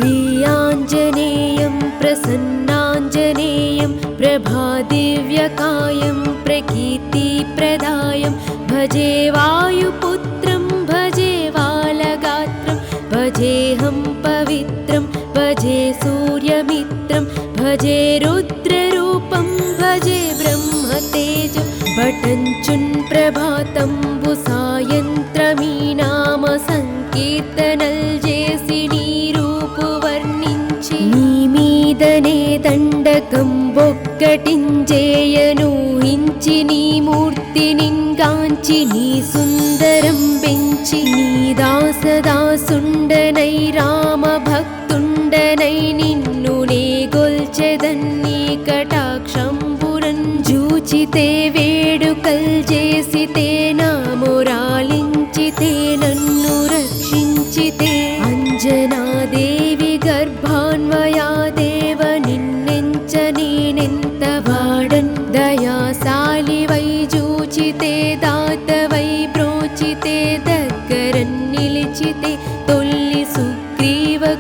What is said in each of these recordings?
श्रीयाञ्जनेयं प्रसन्नाञ्जनेयं प्रभादिव्यकायं प्रकीर्तिप्रदायं भजे वायुपुत्रं भजे बालगात्रं भजेऽहं पवित्रं भजे सूर्यमित्रं भजे रुद्ररूपं भजे ब्रह्मतेजं भटञ्चुन् प्रभातंबु सायन्त्रमी नाम संकीर्तनल చేసి నీ రూపు వర్ణించి నీ మీదనే దండకం ఒక్కటించేయను హించి నీ మూర్తినింగాంచి నీ సుందరం పెంచి నీ దాసదాసుండనై రామ భక్తుండనై నిన్ను నే గొల్చెదన్ని కటాక్షంబురన్ జూచితే వేడుకల్ చేసితే నా మొరాలించితే నన్ను రక్షించితే అంజనాదేవి గర్భాన్వయా దేవ నిన్నెంచ నేనెంత వాడన్ దయాశాలివై జూచితే దాతవై బ్రోచితే దగ్గరన్ నిలిచితే తొల్లి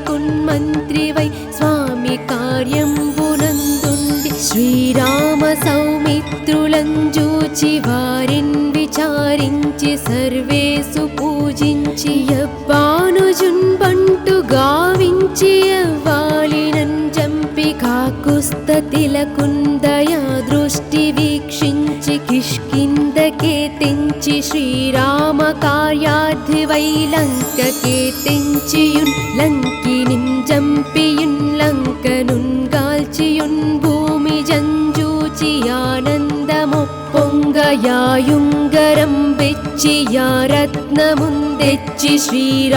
సుగ్రీవకున్మంత్రివై స్వామి కార్యంబునందుండి శ్రీరామ సౌమిత్రులంజూచి వారిన్ విచారించి సర్వేసు పూజించి యవ్వానుజున్ బంటు గావించి యవ్వాలినన్ జంపి కాకుస్తతిలకుందయా దృష్టి వీక్షించి కిష్కిందకే తెంచి శ్రీరామ కార్యార్థివై లంకకే తెంచియున్ లంకినిన్ జంపియున్ లంకనున్ గాల్చియున్ భూమి జంజూచి ఆనందమొప్పొంగయాయుంగరం వెచ్చి యా రత్నముందెచ్చి శ్రీరామకున్నిచ్చి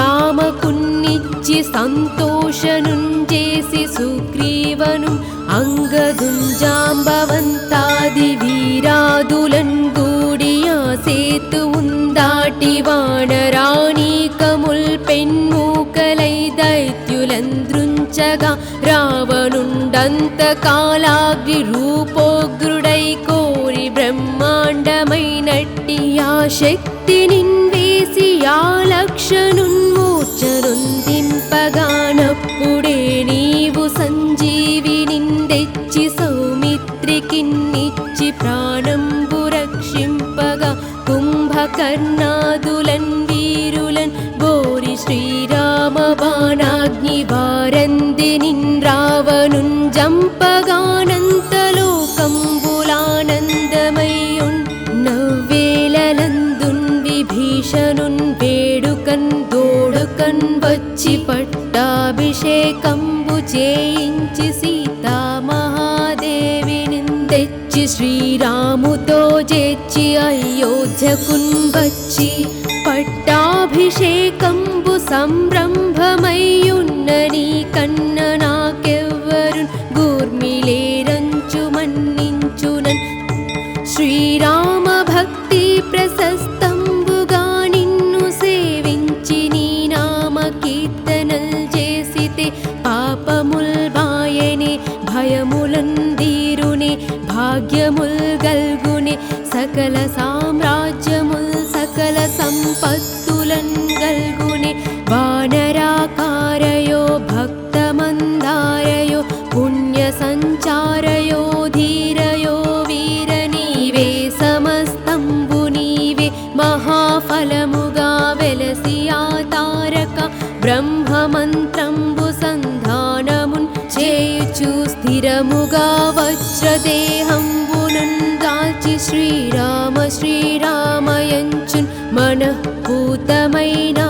సంతోషనుంజేసి సుగ్రీవను అంగదుంజాంబవంతాది వీరాదులన్ గూడియా సేతువుందాటి వానరాణీకముల్ పెన్మూకలై దైత్యులంద్రుంచగా రావణుండంతకాలాగ్ని రూపోగ్రుడై కోరి బ్రహ్మాండమైనట్టి ఆ శక్తినిన్ వేసి ఆ లక్షనున్మూర్ఛనుందింపగానప్పుడే నీవు సంజీవినిందెచ్చి సౌమిత్రికిన్నిచ్చి ప్రాణంబు రక్షింపగా కుంభకర్ణాదులన్ వీరులన్ బోరి శ్రీరామ బాణాగ్ని వారందినిన్ రావణున్ జంపగానంతలోకంబులానందమయ్యున్ నవ్వేలలందున్ విభీషణున్ వేడుకన్ దోడుకన్ వచ్చి పట్టాభిషేకంబు చేయించి సీతామహాదేవినిన్ తెచ్చి శ్రీరాముతో చేర్చి అయోధ్యకున్ వచ్చి పట్టాభిషేకంబు సంరంభమయ్యున్న నీ కన్న నాకెవ్వరు గూర్మిలేరంచు మన్నించునన్ శ్రీరామ భక్తి ప్రశస్తంబుగా నిన్ను సేవించి నీ నామ కీర్తనల్ చేసితే పాపముల్ బాయనే భయములన్ దీరునే భాగ్యముల్ గల్గునే సకల సామ్రాజ్యముల్ సకల సంపత్తులన్ గల్గునే వానరాకారయో భక్తమందారయో పుణ్య సంచారయో ధీరయో వీర నీవే సమస్తంబు నీవే మహాఫలముగా వెలసి ఆ తారక బ్రహ్మమంత్రంబు సంధానమున్ చేయుచు స్థిరముగా వజ్రదేహంబునన్ దాల్చి శ్రీరామ శ్రీరామయంచున్ మనఃపూతమైన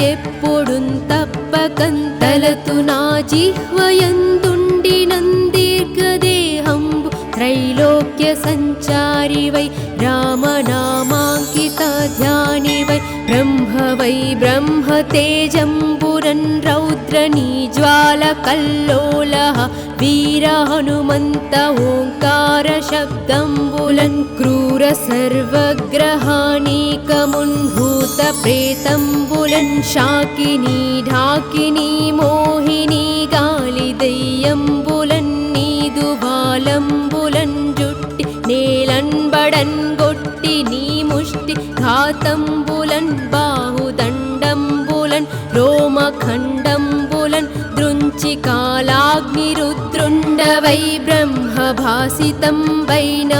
ఎప్పుడున్ తప్పకన్ తలతు నా జిహ్వయందుండి నందీర్ఘదేహంబు త్రైలోక్య సంచారివై రామనామాంకిత ధ్యానివై బ్రహ్మవై బ్రహ్మతేజంబురన్ రౌద్రనీ జ్వాల కల్లోలః వీర హనుమంత ఓంకార శబ్దంబులన్ క్రూర సర్వగ్రహానీకమున్ భూత ప్రేతంబులన్ శాకినీ ఢాకినీ మోహినీ గాలి దెయ్యంబులన్ నీదు బాలంబులన్ జుట్టి నేలన్ బడన్ గొట్టి నీ ముష్టి ఘాతంబులన్ బాహుదండంబులన్ రోమఖండంబులన్ దృంచి కాలాగ్నిరుద్రుండవై బ్రహ్మభాసితం వైనా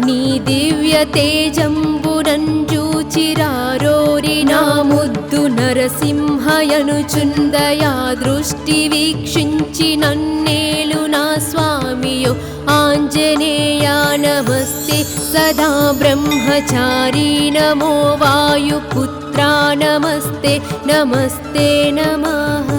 నీ దివ్య తేజంబునంజూచిరారోరి నా ముద్దు నరసింహయనుచుందయా దృష్టి వీక్షించి నన్నేలు నా స్వామియో ఆంజనేయా నమస్తే సదా బ్రహ్మచారీ నమో వాయుపుత్రా నమస్తే నమస్తే నమః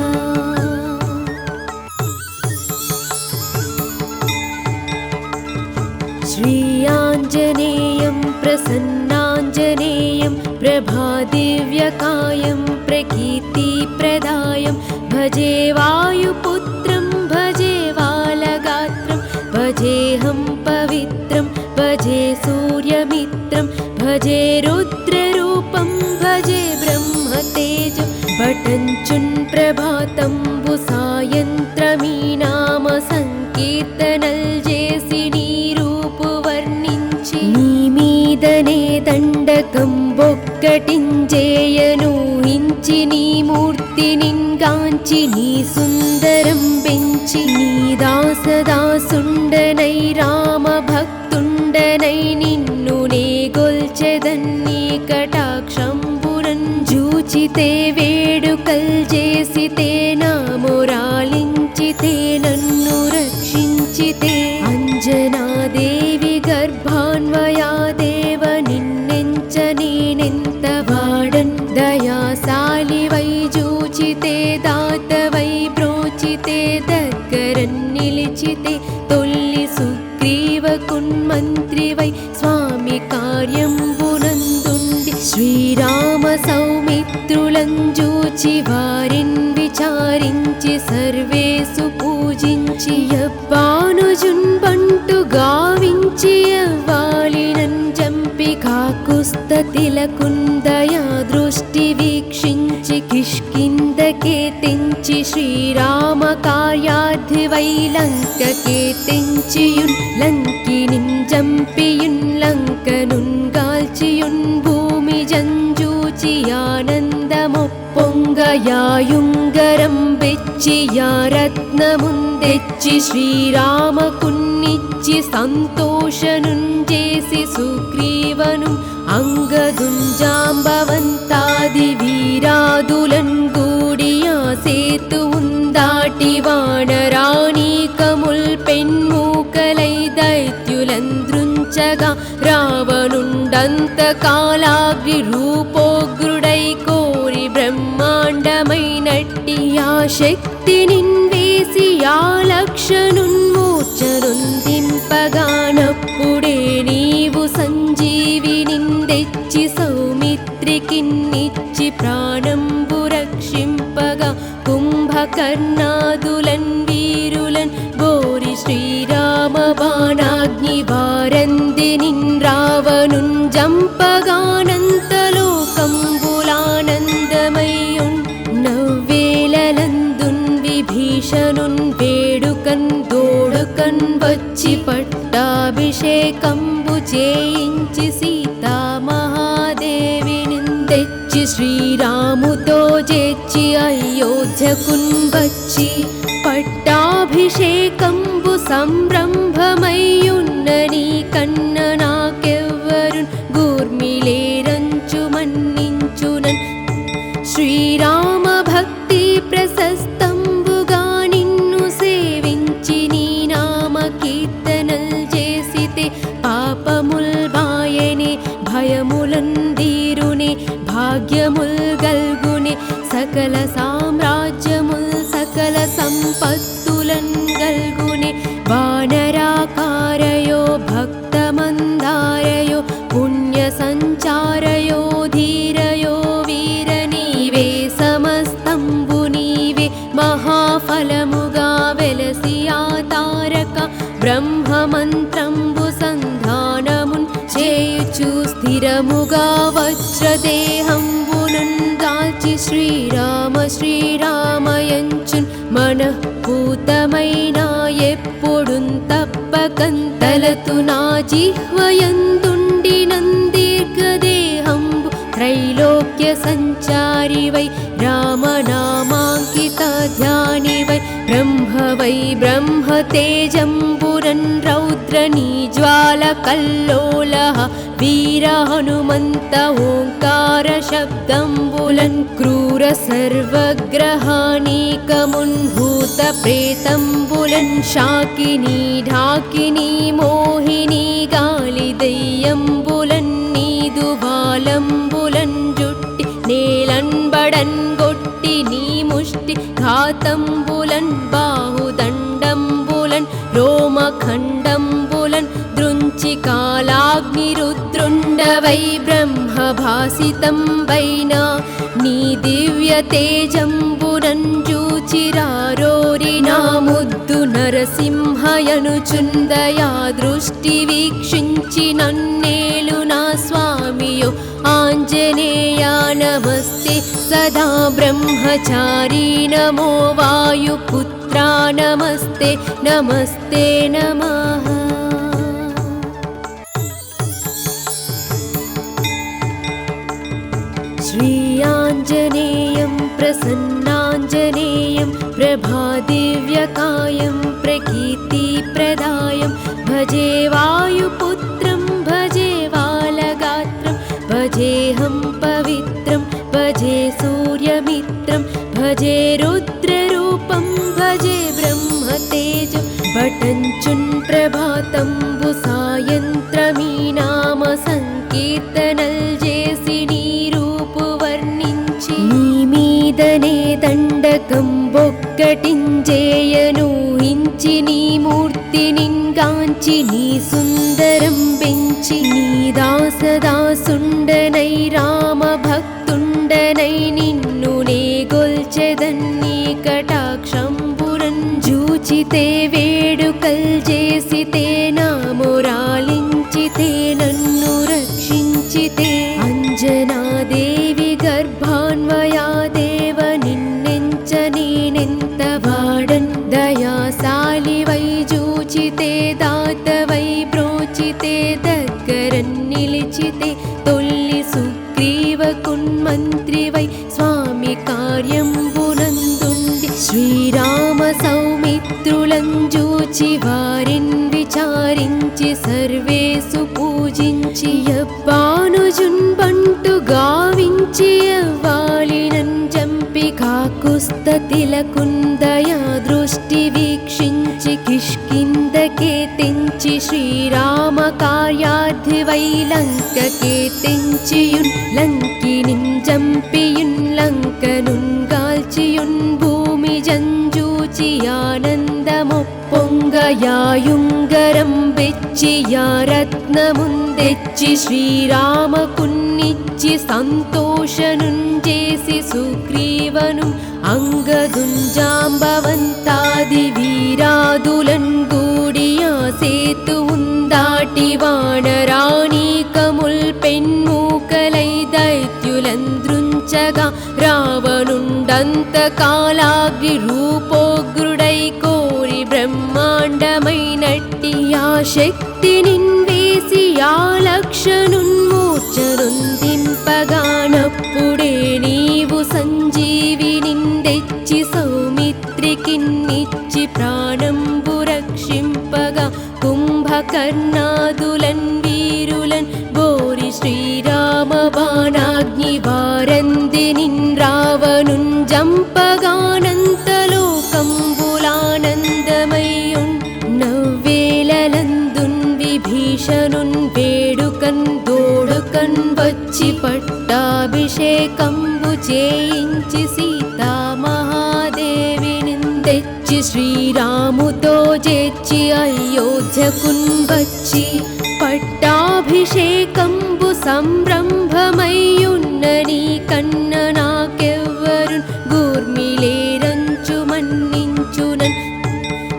శ్రీ ఆంజనేయం ప్రసన్నాంజనేయం ప్రభాదివ్యకాయం ప్రకీర్తిప్రదాయం భజే వాయుపుత్రం భజే వాలగాత్రం భజేహం పవిత్రం భజే సూర్యమిత్రం భజే రుద్రరూపం భజే బ్రహ్మతేజం పఠంచున్ ప్రభాతంబు సాయంత్రమీ నామ సంకీర్తనల్ చేసి నీ రూపు వర్ణించి నీ మీదనే దండకం బొక్కటించేయను హించి నీ మూర్తినింగాంచి నీ సుందరం పెంచి నీ దాసదాసుండనై రామ భక్తుండనై నిన్ను నే గొల్చెదన్ని కటాక్షంబురన్ జూచితే వేడుకల్ చేసితే నా మొరాలించితే నన్ను రక్షించితే అంజనాదేవి గర్భాన్వయా దేవ నిన్నెంచ నేనెంత వాడన్ దయాశాలివై జూచితే దాతవై బ్రోచితే దగ్గరన్ నిలిచితే తొల్లి సుగ్రీవ కున్మంత్రివై స్వామి కార్యంబునందుండి శ్రీరామ సౌమిత్రులంజూచి వారిన్ విచారించి సర్వేసు పూజించి యవ్వానుజున్ బంటు గావించి యవ్వాలినన్ జంపి కాకుస్తతిలకుందయా దృష్టి వీక్షించి కిష్కిందకే తెంచి శ్రీరామ కార్యార్థివై లంకకే తెంచియున్ లంకినిన్ జంపియున్ లంకనున్ గాల్చియున్ భూమి జంజూచి ఆనందమొప్పొంగయాయుంగరం బెచ్చి యా రత్నముందెచ్చి శ్రీరామకున్నిచ్చి సంతోషనున్ చేసి సుగ్రీవను అంగదుంజాంబవంతాది వీరాదులన్ గూడియా సేతువుందాటి వానరాణీకముల్ పెన్మూకలై దైత్యులంద్రుంచగా రావణుండంతకాలాగ్ని రూపోగ్రుడై కోరి బ్రహ్మాండమైనట్టి ఆ శక్తినిన్ వేసి ఆ లక్షనున్మూర్ఛనుందింపగానప్పుడే నీవు సంజీవినిందెచ్చి సౌమిత్రికిన్నిచ్చి ప్రాణంబు రక్షింపగా కుంభకర్ణాదులన్ వీరులన్ గోరి శ్రీరామ బాణాగ్ని వారందినిన్ రావణున్ జంపగానంతలోకంబులానందమయ్యున్ నవ్వేలలందున్ విభీషణున్ వేడుకన్ దోడుకన్ వచ్చి పట్టాభిషేకంబు చేయించి సీతామహాదేవిని తెచ్చి శ్రీరాముతో చేర్చి అయోధ్యకున్ వచ్చి పట్టాభిషేకంబు సంరంభమయ్యున్న నీ కన్న నాకెవ్వరున్ గూర్మిలేరంచు మన్నించునన్ శ్రీరామ భక్తి ప్రశస్తంబుగా నిన్ను సేవించి నీ నామ కీర్తనల్ చేసితే పాపముల్ బాయనే భయములన్ దీరునే భాగ్యముల్ గల్గునే సకల సామ్రాజ్యముల్ సకల సంపత్తులన్ గల్గునే వానరాకారయో భక్తమందారయో పుణ్య సంచారయో ధీరయో వీర నీవే సమస్తంబు నీవే మహాఫలముగా వెలసి ఆ తారక బ్రహ్మమంత్రంబు సంధానమున్ చేయుచు స్థిరముగా వజ్రదేహంబునున్ దాల్చి శ్రీరామ శ్రీరామయంచున్ మనఃపూతమైన ఎప్పుడున్ తప్పకంతలతు నా జిహ్వయందుండి నందీర్ఘదేహంబు త్రైలోక్య संचारि वै रामनामाङ्कित ध्यानि वै ब्रह्म तेजम्बुरन् रौद्रनीज्वालकल्लोलः वीर हनुमन्त ओङ्कार शब्दम्बुलन् क्रूर सर्वग्रहानीकमुन्भूत प्रेतम्बुलन् शाकिनी ढाकिनी मोहिनी गालिदय्यम्बुलन् नीदुबालम्बुलन् जुट्टि नेलन्बडन् गोट्टि नी मुष्टि घातम्बुलन् बाहुदण्डम्बुलन् रोमखण्डम्बुलन् दृञ्चिकालाग्निरुद्रुण्ड वै ब्रह्मभासितं वैना नी दिव्यतेजम्बुरञ्जूचिरारोरिना मुद्दु नरसिंहयनुచుन्दया दृष्टि वीक्षिंचि नन्नेलु ना स्वामियो आञ्जनेया नमस्ते सदा ब्रह्मचारी नमो वायुपुत्रा नमस्ते नमस्ते नमः। श्रीयाञ्जनेयं प्रसन्नाञ्जनेयं प्रभादिव्यकायं प्रकीर्तिप्रदायं भजे वायुपुत्रं भजे बालगात्रं भजेऽहं पवित्रं भजे सूर्यमित्रं भजे रुद्ररूपं भजे ब्रह्मतेजं भटञ्चुन् प्रभातम्बु सायन्त्रमी नाम संकीर्तनल् जेसि नीमीदने దండకం బొక్కటించేయనూహించి నీ మూర్తినింగాంచి నీ సుందరం పెంచి నీ దాసదాసుండనై రామ భక్తుండనై నిన్ను నే గొల్చెదన్ని కటాక్షంబురం జూచితే వేడుకల్ చేసితే నా మొరాలించితే నన్ను రక్షించితే అంజనాదేవి గర్భాన్వయా దేవ నిన్నెంచ నేనెంత వాడన్ దయాశాలి వై జూచితే దాత వై బ్రోచితే దగ్గరన్ నిలిచితే తొల్లి సుగ్రీవ కున్మంత్రి వై స్వామి కార్యంబునందుండి శ్రీరామ సౌమిత్రులంజూచి వారిన్ విచారించి సర్వేసు పూజించి యబ్బానుజున్ బంటు గావించి యవ్వాలినన్ జంపి కాకుస్తతిలకుందయా దృష్టి వీక్షించి కిష్కిందకే తెంచి శ్రీరామ కార్యార్థి వై లంకకే తెంచియున్ లంకినిన్ జంపియున్ లంకనున్ గాల్చియున్ భూమి జంజూచి ఆనందమొప్పొంగయాయుంగరం వెచ్చి యా రత్నముందెచ్చి శ్రీరామకున్నిచ్చి సంతోషనుంజేసి సుగ్రీవను అంగదుంజాంబవంతాది వీరాదులన్ గూడియా సేతువుందాటి వానరాణీకముల్ పెన్మూకలై దైత్యులంద్రుంచగా రావణుండంతకాలాగ్ని రూపోగ్రుడై కోరి బ్రహ్మాండమైనట్టి ఆ శక్తినిన్ వేసి ఆ లక్షనున్మూర్ఛనుందింపగానప్పుడే నీవు సంజీవినిందెచ్చి సౌమిత్రికిన్నిచ్చి ప్రాణంబు రక్షింపగా కుంభకర్ణాదులన్ వీరులన్ బోరి శ్రీరామ బాణాగ్ని వారందినిన్ రావణున్ జంపగానంతలోకంబులానందమయ్యున్ నవ్వేలలందున్ విభీషణున్ వేడుకన్ దోడుకన్ వచ్చి పట్టాభిషేకంబు చేయించి సీతామహాదేవిని తెచ్చి శ్రీరాముతో చేర్చి అయోధ్యకున్ వచ్చి పట్టాభిషేకంబు సంరంభమయ్యున్న నీ కన్న నాకెవ్వరున్ గూర్మిలేరంచు మన్నించునన్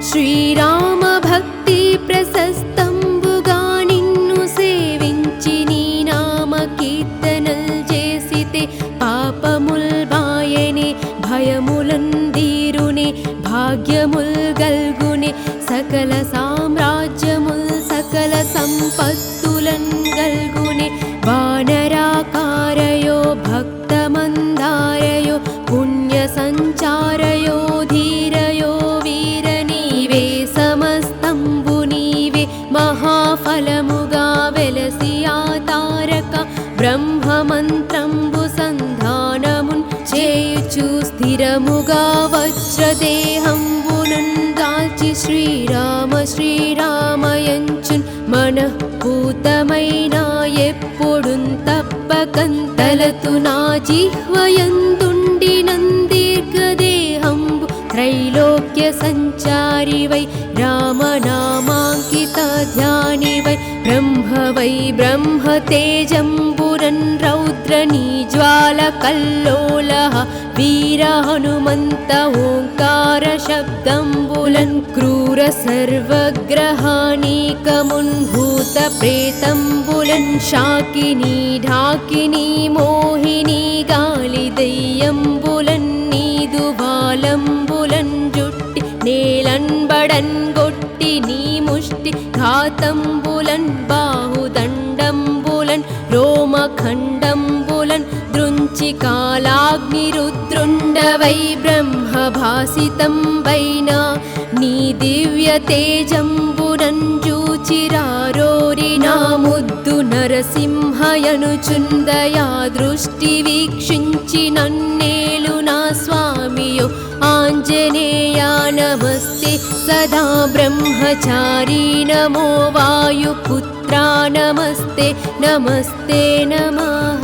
శ్రీరామ భక్తి ప్రశస్తంబుగా నిన్ను సేవించి నీ నామ కీర్తనల్ చేసితే పాపముల్ బాయనే భయములన్ దీరునే భాగ్యముల్ గల్గునే సకల సామ్రాజ్యముల్ సకల సంపత్తులన్ గల్గునే వానరాకారయో భక్తమ స్థిరముగా వజ్రదేహంబునున్ దాల్చి శ్రీరామ శ్రీరామయంచున్ మనఃపూతమైన ఎప్పుడున్ తప్పకంతలతు నా జిహ్వయందుండి నందీర్ఘదేహంబు త్రైలోక్య సంచారి వై రామనామాంకిత ధ్యాని వై బ్రహ్మ తేజంబురన్ రౌద్రనీ జ్వాల కల్లోలః వీర హనుమంత ఓంకార శబ్దంబులన్ క్రూర సర్వగ్రహానీకమున్ భూత ప్రేతంబులన్ శాకినీ ఢాకినీ మోహినీ గాలి దయ్యంబులన్ నీదు బాలంబులన్ జుట్టి నేలన్బడన్ గొట్టి నీ ముష్టి ఘాతంబులన్ బాహుదండంబులన్ రోమఖండంబులన్ దృంచి కాలాగ్ని రుద్రుండవై బ్రహ్మభాసితం వైనా నీ దివ్య తేజంబురన్ జూచిరారోరి నా ముద్దు నరసింహయనుచుందయా దృష్టి వీక్షించి నన్నేలు నా స్వామియో ఆంజనేయా నమస్తే సదా బ్రహ్మచారీ నమో వాయుపుత్రా నమస్తే నమస్తే నమః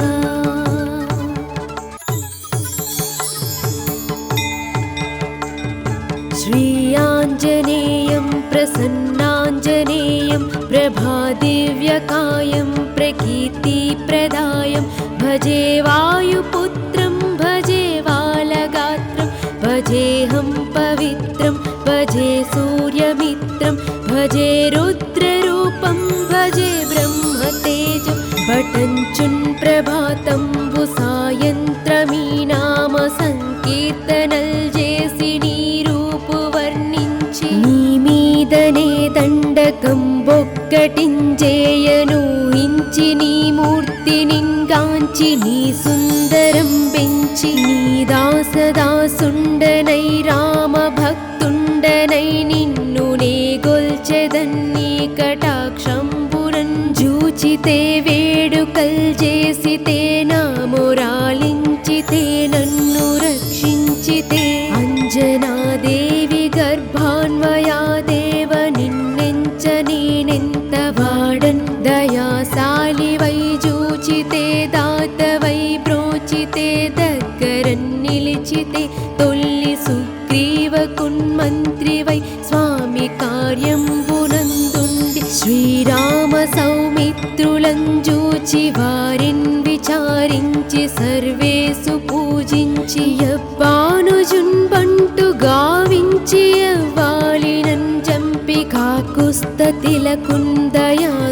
श्रीयाञ्जनेयं प्रसन्नाञ्जनेयं प्रभादिव्यकायं प्रकीर्तिप्रदायं भजे वायुपुत्रं भजे बालगात्रं भजेऽहं पवित्रं भजे सूर्यमित्रं भजे रुद्ररूपं भजे ब्रह्मतेजं पठञ्चुन् प्रभातंबु सायन्त्रमी नाम संकीर्तनल् जेसि నీ మీదనే దండకం బొక్కటించేయను హించి నీ మూర్తి నింగాంచి నీ సుందరం పెంచి నీ దాసదాసుండనై రామ భక్తుండనై నిన్ను నే గొల్చెదన్ని కటాక్షంబురన్ జూచితే వేడుకల్ చేసితే నా మొరాలించితే నన్ను రక్షించితే అంజనాదేవి గర్భాన్వయా దేవ నిన్నెంచ నేనెంత వాడన్ దయాశాలి వై జూచితే దాత వై బ్రోచితే దగ్గరన్ నిలిచితే తొల్లి సుగ్రీవ కున్మంత్రి వై స్వామి కార్యంబునందుండి శ్రీరామ సౌమిత్రులం జూచి వారిన్ విచారించి సర్వేసు పూజించి యవ్వానుజున్ బంటు గావించి యవ్వాలినన్ జంపి కాకుస్తతిలకుందయా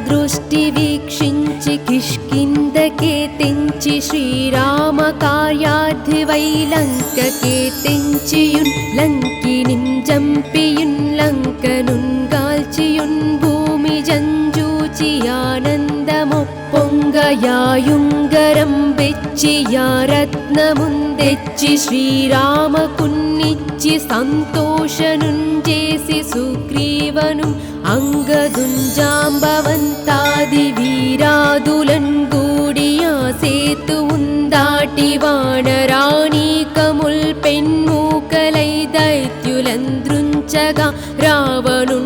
దృష్టి వీక్షించి కిష్కిందకే తెంచి శ్రీరామ కార్యార్థి వై లంకకే తెంచియున్ లంకినిన్ జంపియున్ లంకనున్ గాల్చియున్ భూమి జంజూచి ఆనందమొప్పొంగయాయుంగరం బెచ్చి యా రత్నముందెచ్చి శ్రీరామకున్నిచ్చి సంతోషనుంజేసి సుగ్రీవను అంగదుంజాంబవంతాది వీరాదులన్ గూడియా సేతువుందాటి వానరాణీకముల్ పెన్మూకలై దైత్యులంద్రుంచగా రావణుండంతకాలాగ్ని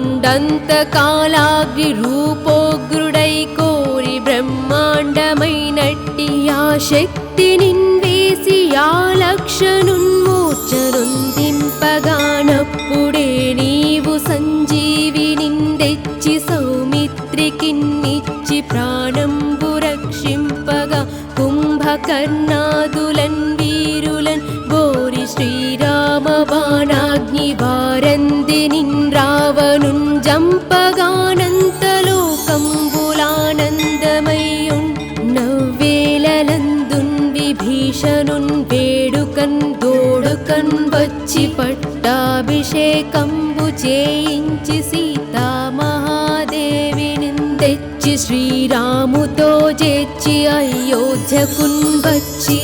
రూపోగ్రుడై కోరి బ్రహ్మాండమైనట్టి ఆ శక్తి నిన్వేసి ఆ లక్షనున్మూర్ఛనుందింపగానప్పుడే నీవు సంజీవి నిందెచ్చి సౌమిత్రికిన్నిచ్చి ప్రాణంబు రక్షింపగా కుంభకర్ణాదులన్ వీరులన్ బోరి శ్రీరామ బాణాగ్ని వారంది నిన్ రావణున్ జంపగానంతలోకంబులానందమయ్యున్ నవ్వేలలందున్ విభీషణున్ వేడుకన్ దోడుకన్ వచ్చి పట్టాభిషేకంబు చేయించి సీతామహాదేవిని తెచ్చి శ్రీరాముతో చేర్చి అయోధ్యకున్ వచ్చి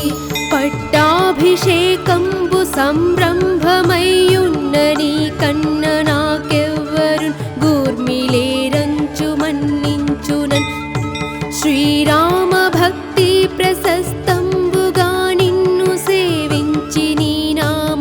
పట్టాభిషేకంబు సంరంభమయ్యున్న నీ కన్న నాకెవ్వరు గూర్మిలేరంచు మన్నించునన్ శ్రీరామ భక్తి ప్రశస్తంబుగా నిన్ను సేవించి నీ నామ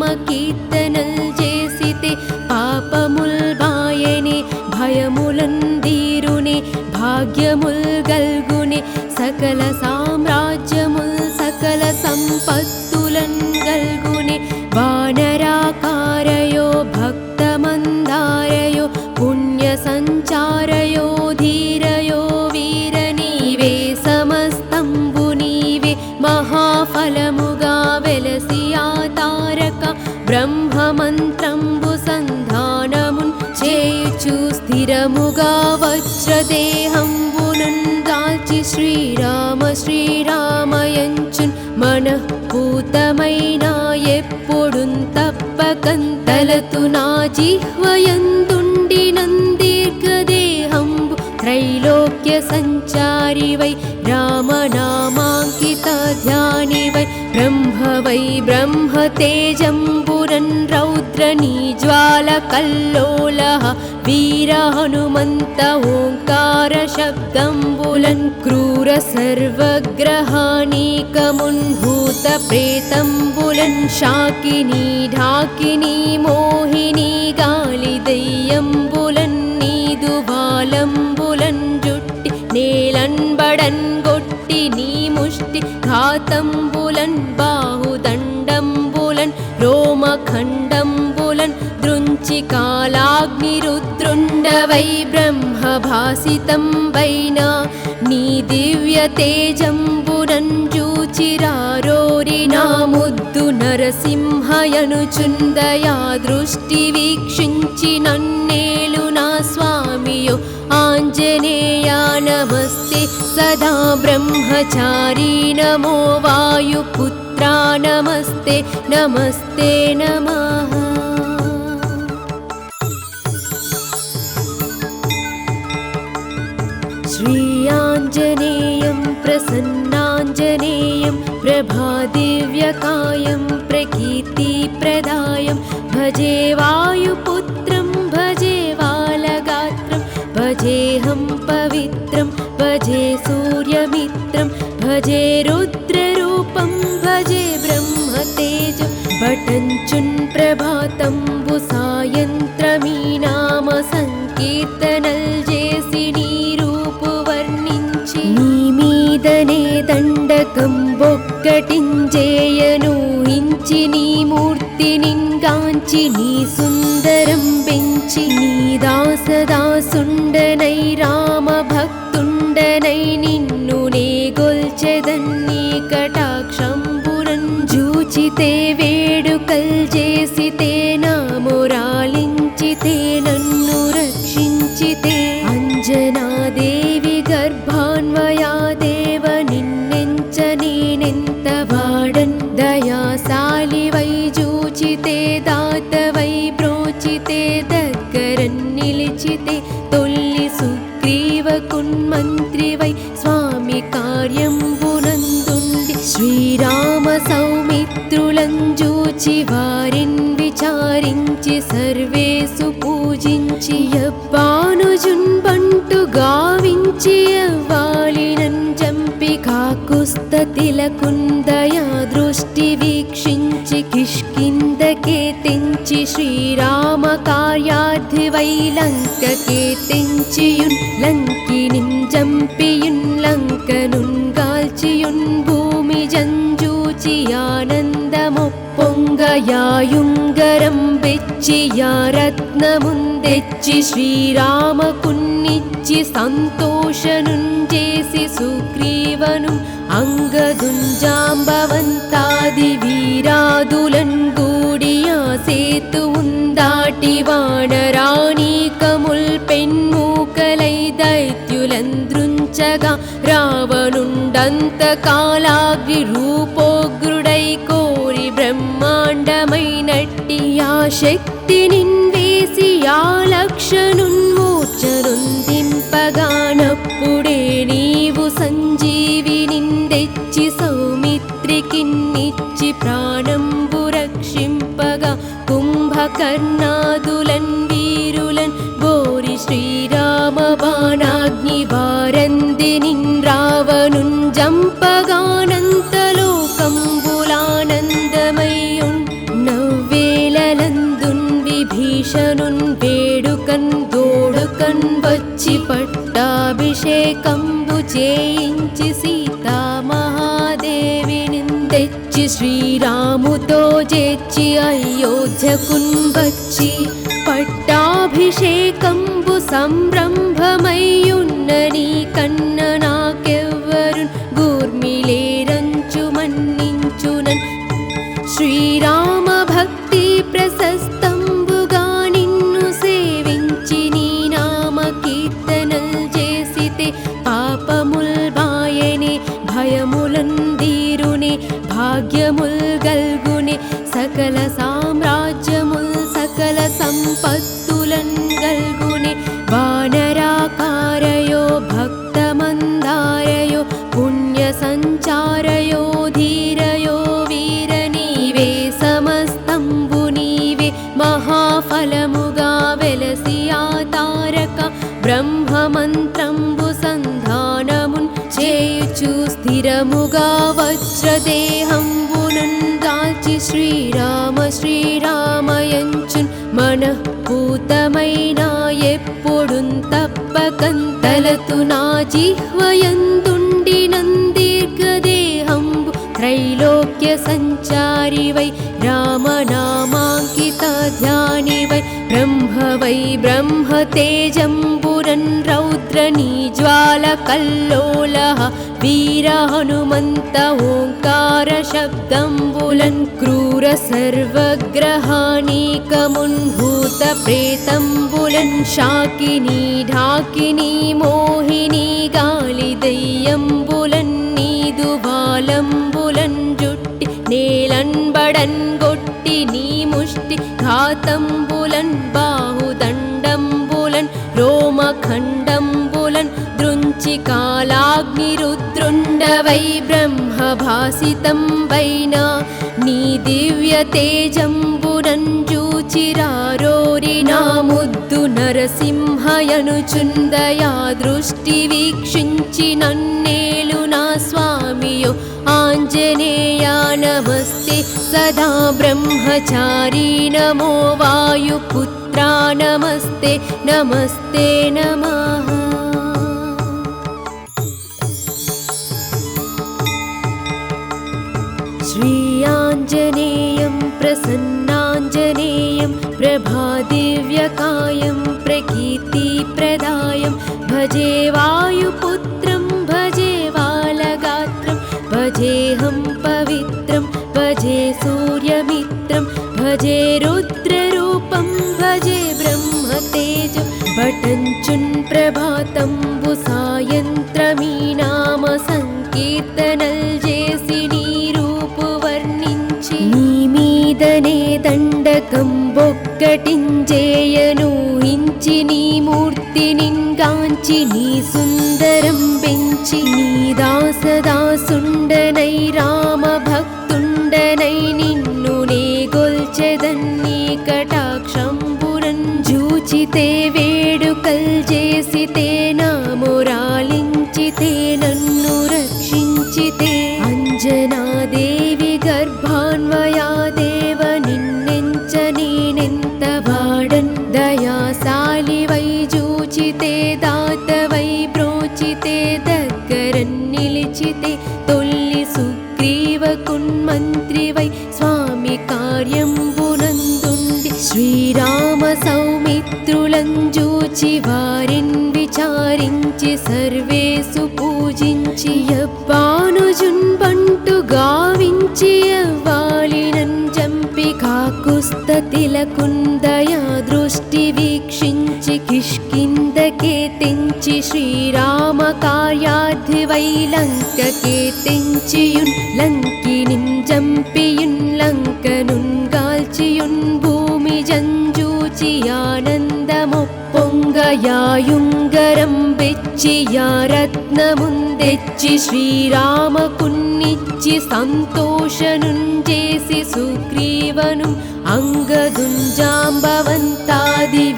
మంత్రంబు సంధానమున్ చేయుచు స్థిరముగా వజ్రదేహంబునన్ దాల్చి శ్రీరామ శ్రీరామయంచున్ మనఃపూతమైన ఎప్పుడున్ తప్పకంతలతు నా జిహ్వయందుండి నందీర్ఘదేహంబు త్రైలోక్య సంచారి వై రామనామాంకిత ధ్యాని వై బ్రహ్మ తేజంబురన్ రౌద్రనీ జ్వాల కల్లోలః వీర హనుమంత ఓంకార శబ్దంబులన్ క్రూర సర్వగ్రహానీకమున్ భూత ప్రేతంబులన్ శాకినీ ఢాకినీ మోహినీ గాలి దయ్యంబులన్ నీదు బాలంబులన్ జుట్టి నేలన్ బడన్ గొట్టి నీ ముష్టి ఘాతంబులన్ బాహుదండంబులన్ రోమఖండంబులన్ దృంచి కాలాగ్ని రుద్రుండవై బ్రహ్మభాసితం వైనా నీ దివ్య తేజంబునన్ జూచిరారోరి నా ముద్దు నరసింహయనుచుందయా దృష్టి వీక్షించి నన్నేలు నా స్వామియో ఆంజనేయా నమస్తే సదా బ్రహ్మచారీ నమో వాయుపుత్రా నమస్తే నమస్తే నమః. श्रीयाञ्जनेयं प्रसन्नाञ्जनेयं प्रभादिव्यकायं प्रकीर्तिप्रदायं भजे वायुपुत्रं भजे बालगात्रं भजेऽहं पवित्रं भजे सूर्यमित्रं भजे रुद्ररूपं भजे ब्रह्मतेजं पठञ्चुन् प्रभातंबु सायन्त्रमी नाम संकीर्तनल जेसि నీమీదనే దండకం బొక్కటించేయనూహించి నీ మూర్తి నింగాంచి నీ సుందరం పెంచి నీ దాసదాసుండనై రామ భక్తుండనై నిన్ను నే గొల్చెదన్ని కటాక్షంబురన్ జూచితే వేడుకల్ చేసితే నా మొరాలించితే నన్ను రక్షించితే అంజనాదేవి గర్భాన్వయా దేవ నిన్నెంచ నేనెంత వాడన్ దయాశాలి వై జూచితే దాత వై బ్రోచితే దగ్గరన్ నిలిచితే తొల్లి సుగ్రీవ కున్మంత్రి వై స్వామి కార్యంబునందుండి శ్రీరామ సౌమిత్రులం జూచి వారిన్ విచారించి సర్వేసు పూజించి యవ్వానుజున్ బంటు గావించి యవ్వాలినన్ జంపి కాకుస్తతిలకుందయా దృష్టి వీక్షించి కిష్కిందకే తెంచి శ్రీరామ కార్యార్థి వై లంకకే తెంచియున్ లంకినిన్ జంపియున్ లంకనున్ గాల్చియున్ భూమి జంజూచి ఆనందమొప్పొంగయాయుంగరం బెచ్చి యా రత్నముందెచ్చి శ్రీరామకున్నిచ్చి సంతోషనుంజేసి సుగ్రీవను అంగదుంజాంబవంతాది వీరాదులన్ గూడియా సేతువుందాటి వానరాణీకముల్ పెన్మూకలై దైత్యులంద్రుంచగా రావణుండంతకాలాగ్ని రూపోగ్రుడై కోరి బ్రహ్మాండమైనట్టి ఆ శక్తినిన్ వేసి ఆ లక్షనున్మూర్ఛనుందింపగానప్పుడే నీవు సంజీవినిందెచ్చి సౌమిత్రికిన్నిచ్చి ప్రాణంబు రక్షింపగా కుంభకర్ణాదులన్ వీరులన్ గోరి శ్రీరామ బాణాగ్ని వారందినిన్ రావణున్ జంపగానంతలోకంబులానందమయ్యున్ నవ్వేలలందున్ విభీషణున్ వేడుకన్ దోడుకన్ వచ్చి పట్టాభిషేకంబు చేయించి సీతామహాదేవిని తెచ్చి శ్రీరాముతో చేర్చి అయోధ్యకున్ వచ్చి పట్టాభిషేకంబు సంరంభమయ్యున్న నీ కన్న నాకెవ్వరున్ గూర్మిలేరంచు మన్నించునన్ శ్రీరామ భక్తి ప్రశస్తి భాగ్యముల్ గల్గునే సకల సామ్రాజ్యముల్ సకల సంపత్తులన్ గల్గునే వానరాకారయో భక్తమందారయో పుణ్య సంచారయో ధీరయో వీర నీవే సమస్తంబు నీవే మహాఫలముగా వెలసి ఆ తారక బ్రహ్మమంత్రంబు సంధానమున్ చేయుచు స్థిరముగా వజ్రదేహంబునున్ దాల్చి శ్రీరామ శ్రీరామయంచున్ మనఃపూతమైన ఎప్పుడున్ తప్పకన్ తలతు నా జిహ్వయందుండి నందీర్ఘదేహంబు త్రైలోక్య సంచారివై రామనామాంకిత ధ్యానివై బ్రహ్మవై బ్రహ్మ తేజంబురన్ రౌద్రనీ జ్వాల కల్లోలః వీర హనుమంత ఓంకార శబ్దంబులన్ క్రూర సర్వగ్రహానీకమున్ భూత ప్రేతంబులన్ శాకినీ ఢాకినీ మోహినీ గాలి దయ్యంబులన్ నీదు బాలంబులన్ జుట్టి నేలన్బడన్ గొట్టి నీ ముష్టి ఘాతంబులన్ బాహుదండంబులన్ రోమఖండంబులన్ దృంచి కాలాగ్ని రుద్రుండవై బ్రహ్మభాసితం వైనా నీ దివ్య తేజంబునన్ జూచిరారోరి నా ముద్దు నరసింహయనుచుందయా దృష్టి వీక్షించి నన్నేలు నా స్వామియో ఆంజనేయా నమస్తే సదా బ్రహ్మచారీ నమో వాయుపుత్రా నమస్తే నమస్తే నమః श्रीयाञ्जनेयं प्रसन्नाञ्जनेयं प्रभादिव्यकायं प्रकीर्तिप्रदायं भजे वायुपुत्रं भजे बालगात्रं भजेऽहं पवित्रं भजे सूर्यमित्रं भजे रुद्ररूपं भजे ब्रह्मतेजं भटञ्चुन् प्रभातंबु सायन्त्रमी नाम संकीर्तनल जेसि నీ మీదనే దండకం బొక్కటించేయనూహించి నీ మూర్తినింగాంచి నీ సుందరం పెంచి నీ దాసదాసుండనై రామ భక్తుండనై నిన్ను నే గొల్చెదన్నీ కటాక్షంబురన్ జూచితే వేడుకల్ చేసితే నా మొరాలించితే నన్ను రక్షించితే అంజనాదేవి గర్భాన్వయా దేవ నిన్నెంచ నేనెంత వాడన్ దయాశాలివై జూచితే దాతవై బ్రోచితే దగ్గరన్ నిలిచితే తొల్లి సుగ్రీవకున్మంత్రివై స్వామి కార్యంబునందుండి శ్రీరామ సౌమిత్రులంజూచి వారిన్ విచారించి సర్వేసు పూజించి యవ్వానుజున్ బంటు గావించి యవ్వాలినన్ జంపి కాకుస్తతిలకుందయా దృష్టి వీక్షించి కిష్కిందకే తెంచి శ్రీరామ కార్యార్థివై లంకకే తెంచియున్ లంకినిన్ జంపియున్ లంకనున్ గాల్చియున్ భూమి జంజూచి ఆనందమొప్పొంగయాయుంగరం బెచ్చి యా రత్నముందెచ్చి శ్రీరామకున్నిచ్చి సంతోషనుంజేసి సుగ్రీవను అంగదుంజాంబవంతాది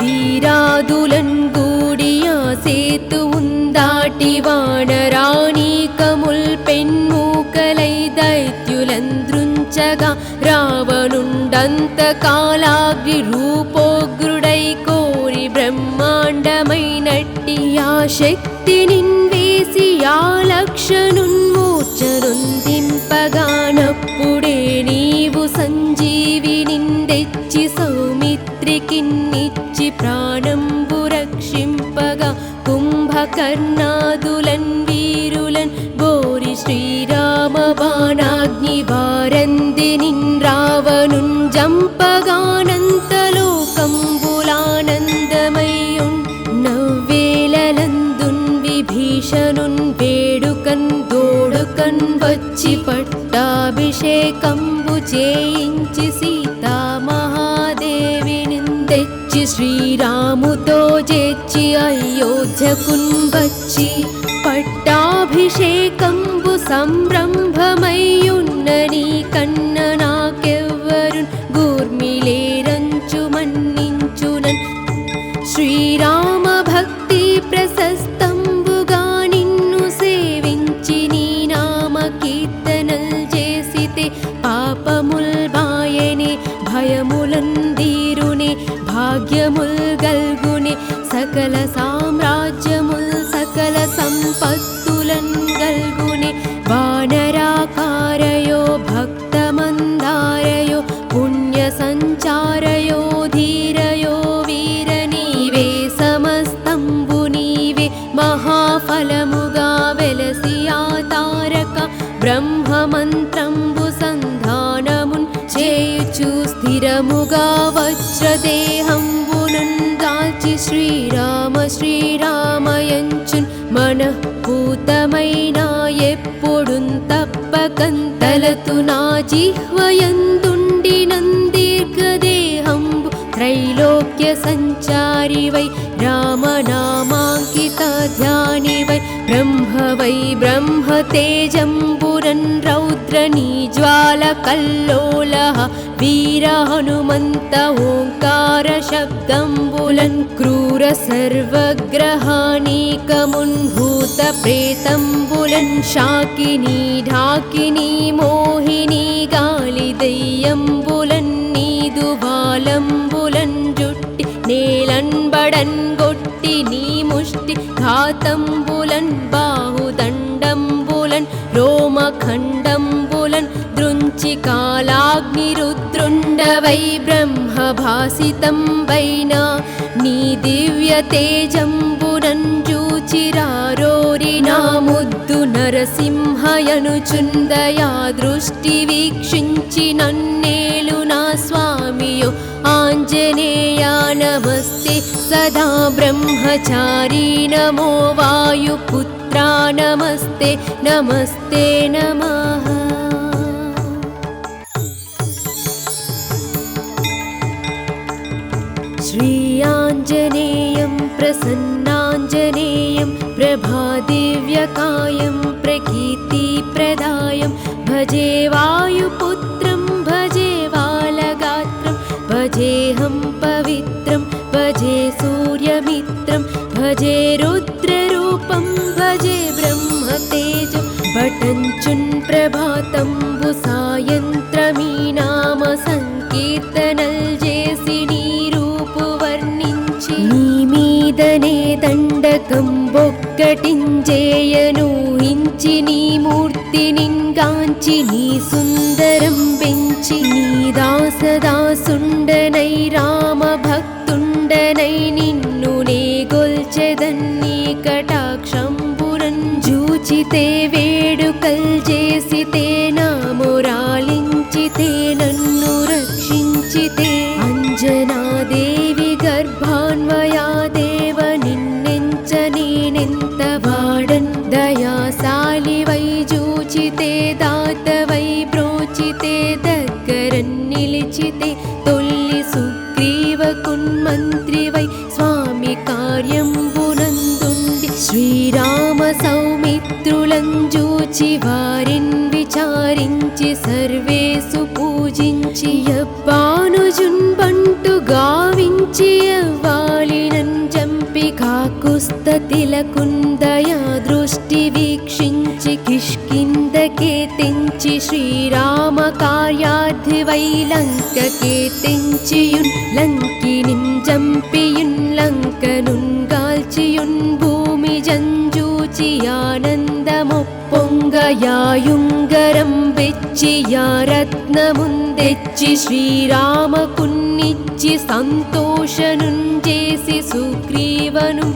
వీరాదులన్ గూడియా సేతువుందాటి వానరాణీకముల్ పెన్మూకలై దైత్యులంద్రుంచగా రావణుండంతకాలాగ్ని రూపోగ్రుడై కోరి బ్రహ్మాండమైనట్టి ఆ శక్తినిన్ వేసి ఆ లక్షనున్మూర్ఛనుందింపగానప్పుడే నీవు సంజీవినిందెచ్చి సౌమిత్రికిన్నిచ్చి ప్రాణంబు రక్షింపగా కుంభకర్ణాదులన్ వీరులన్ బోరి శ్రీరామ బాణాగ్ని వారందినిన్ రావణున్ జంపగానంతలోకంబులానందమయ్యున్ నవ్వేలలందున్ విభీషణున్ వేడుకన్ దోడుకన్ వచ్చి పట్టాభిషేకముగావించి పట్టాభిషేకంబు చేయించి సీతామహాదేవిని తెచ్చి శ్రీరాముతో చేర్చి అయోధ్యకున్ వచ్చి పట్టాభిషేకంబు సంరంభమయ్యున్న నీ కన్న నాకెవ్వరు గూర్మిలేరంచు మన్నించునన్ శ్రీరామ భక్తి ప్రశస్తంబుగా నిన్ను సేవించి నీ నామ కీర్తనల్ చేసితే పాపముల్ బాయనే భయములందీరునే భాగ్యముల్ గల్గునే సకల సామ్రాజ్యముల్ సకల సంపత్తులన్ గల్గునే వానరాకారయో భక్తమందారయో పుణ్య సంచారయో ధీరయో వీర నీవే సమస్తంబు నీవే మహాఫలముగా వెలసి తారక బ్రహ్మమంత్రంబు సంధానమున్ చేయుచు స్థిరముగా వజ్రదేహంబునన్ దాల్చి శ్రీరామ శ్రీరామయంచున్ మనఃపూతమైన ఎప్పుడున్ తప్పకంతలతు నా జిహ్వయందుండినన్ దీర్ఘదేహంబు త్రైలోక్య సంచారివై రామనామాంకిత ధ్యానివై బ్రహ్మ తేజంబురన్ రౌద్ర నీజ్వాల కల్లోలః వీర హనుమంత ఓంకార శబ్దంబులన్ క్రూర సర్వగ్రహానీకమున్ భూత ప్రేతంబులన్ శాకినీ ఢాకినీ మోహినీ గాలి దయ్యంబులన్ నీదు బాలంబులన్ జుట్టి నేలన్ బడన్ గొట్టి నీ ముష్టి ఘాతంబులన్ బాహుదండంబులన్ రోమఖండంబులన్ దృంచి కాలాగ్నిరుద్రుండవై బ్రహ్మభాసితం వైనా నీ దివ్య తేజంబునన్ జూచిరారోరి నా ముద్దు నరసింహయనుచుందయా దృష్టి వీక్షించి నన్నేలు నా స్వామియో ఆంజనేయా నమస్తే సదా బ్రహ్మచారీ నమో వాయుపుత్రా నమస్తే నమస్తే నమః श्रीयाञ्जनेयं प्रसन्नाञ्जनेयं प्रभादिव्यकायं प्रकीर्तिप्रदायं भजे वायुपुत्रं भजे वालगात्रं भजेऽहं पवित्रं भजे सूर्यमित्रं भजे रुद्ररूपं भजे ब्रह्मतेजं भटञ्चुन् प्रभातंबु सायन्त्रमी नाम संकीर्तनल् जेसि నీ మీదనే దండకం బొక్కటించేయను హించి నీ మూర్తినింగాంచి నీ సుందరం పెంచి నీ దాసదాసుండనై రామ భక్తుండనై నిన్ను నే గొల్చెదన్ని కటాక్షంబురన్ జూచితే వేడుకల్ చేసితే నా మొరాలించితే నన్ను రక్షించితే అంజనాదేవి గర్భాన్వయా దేవ నిన్నెంచ నేనెంత వాడన్ దయాశాలివై జూచితే దాతవై బ్రోచితే దగ్గరన్ నిలిచితే తొల్లి సుగ్రీవకున్మంత్రివై స్వామి కార్యంబునందుండి శ్రీరామ సౌమిత్రులం జూచి వారిన్ విచారించి సర్వేసు పూజించి యబ్బానుజున్ బంటు గావించి యవ్వాలినన్ జంపి కాకుస్తతిలకుందయా దృష్టి వీక్షించి కిష్కిందకే తెంచి శ్రీరామ కార్యార్థివై లంకకే తెంచియున్ లంకినిన్ జంపియున్ లంకనున్ గాల్చియున్ భూమి జంజూచి ఆనందమొప్పొంగయాయుంగరం వెచ్చి యా రత్నముందెచ్చి శ్రీరామకున్నిచ్చి సంతోషనున్ చేసి సుగ్రీవను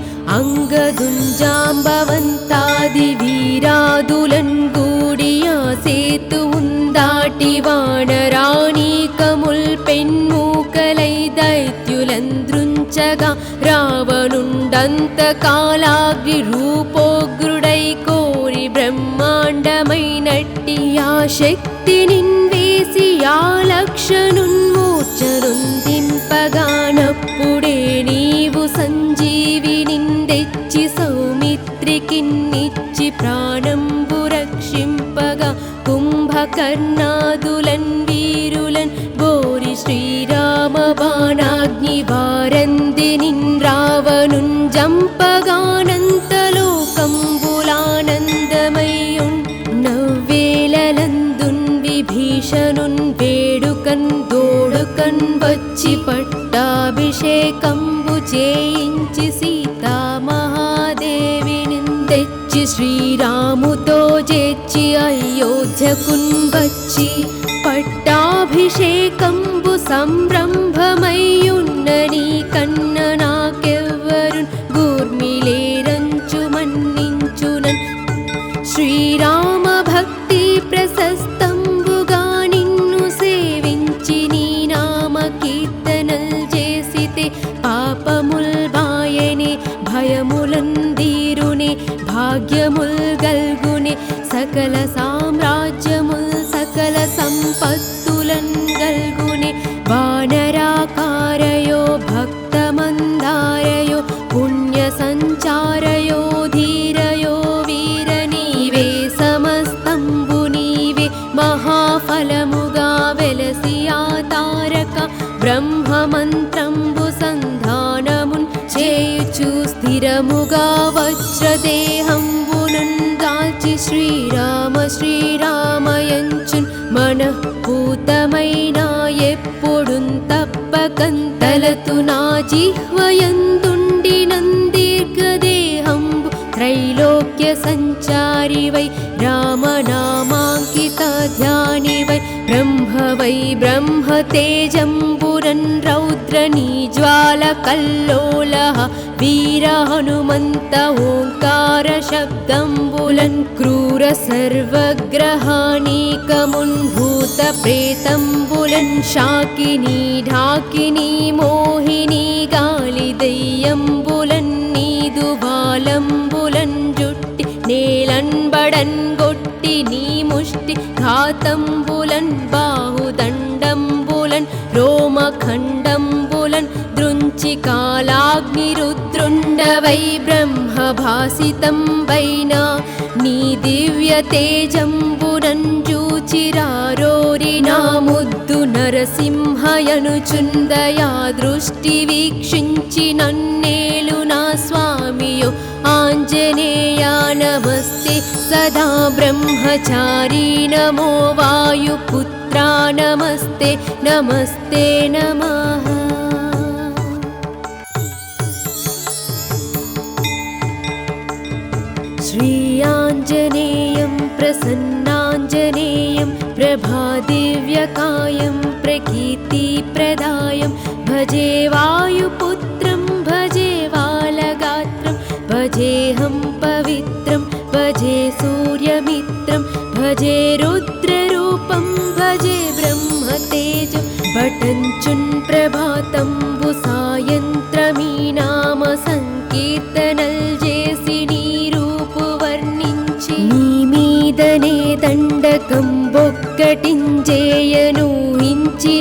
అంగదుంజాంబవంతాది వీరాదులన్ గూడియా సేతువుందాటి వానరాణీకముల్ పెన్మూకలై దైత్యులంద్రుంచగా రావణుండంత కాలాగ్ని రూపోగ్రుడై కోరి బ్రహ్మాండమైనట్టి ఆ శక్తినిన్ వేసి ఆ లక్షనున్మూర్ఛనుందింపగానప్పుడే నీవు సంజీవినిన్ తెచ్చి సౌమిత్రికిన్నిచ్చి ప్రాణంబు రక్షింపగా కుంభకర్ణాదులన్ వీరులన్ బోరి శ్రీరామ బాణాగ్ని వారందినిన్ రావణున్ జంపగానంతలోకంబులానందమయ్యున్ నవ్వేలలందున్ విభీషణున్ వేడుకన్ దోడుకన్ వచ్చి పట్టాభిషేకంబు చేయించి సీతామహాదేవిని తెచ్చి శ్రీరాముతో చేర్చి అయోధ్యకున్ వచ్చి పట్టాభిషేకంబు సంరంభమయ్యున్న నీ కన్న నాకెవ్వరున్ గూర్మిలేరంచు మన్నించునన్ శ్రీరామ భక్తి ప్రశస్తంబుగా నిన్ను సేవించి నీ నామ కీర్తనల్ చేసితే పాపముల్ బాయనే భయములందీరునే భాగ్యముల్ గల్గునే సకల సామ్రాజ్యముల్ సకల సంపత్తులన్ గల్గునే వానరాకారయో భక్తమందారయో పుణ్య సంచారయో ధీరయో వీర నీవే సమస్తంబు నీవే మహాఫలముగా వెలసి ఆ తారక బ్రహ్మమంత్రంబు సంధానమున్ చేయుచు స్థిరముగా వజ్రదేహంబునన్ దాల్చి శ్రీరామ శ్రీరామయంచున్ మనఃపూతమైన ఎప్పుడున్ తప్పకన్ తలతు నా జిహ్వయందుండినన్ దీర్ఘదేహంబు త్రైలోక్య సంచారివై రామనామాంకిత ధ్యానివై బ్రహ్మవై బ్రహ్మ తేజంబురన్ రౌద్ర నీజ్వాల కల్లోలః వీర హనుమంత ఓంకార శబ్దంబులన్ క్రూర సర్వగ్రహాణీకమున్ భూత ప్రేతంబులన్ శాకినీ ఢాకినీ మోహినీ గాలి దయ్యంబులన్ నీదు బాలంబులన్ జుట్టి నేలన్ బడన్ గొట్టి నీ ముష్టి ఘాతంబులన్ బాహుదండంబులన్ రోమఖండంబులన్ దృంచి కాలాగ్ని రుద్రుండవై బ్రహ్మభాసితం వైనా నీ దివ్య తేజంబునన్ జూచిరారోరి నా ముద్దు నరసింహయనుచుందయా దృష్టి వీక్షించి నన్నేలు నా స్వామియో ఆంజనేయ నమస్తే సదా బ్రహ్మచారీ నమో వాయుపుత్రా నమస్తే నమస్తే నమః श्रीयाञ्जनेयं प्रसन्नाञ्जनेयं प्रभादिव्यकायं प्रकीर्तिप्रदायं भजे वायुपुत्रं भजे बालगात्रं भजेऽहं पवित्रं भजे सूर्यमित्रं भजे रुद्ररूपं भजे ब्रह्मतेजं भटञ्चुन् प्रभातंबु सायन्त्रमी नाम संकीर्तनल् जेसि నీ మీదనే దండకం బొక్కటించేయనూహించి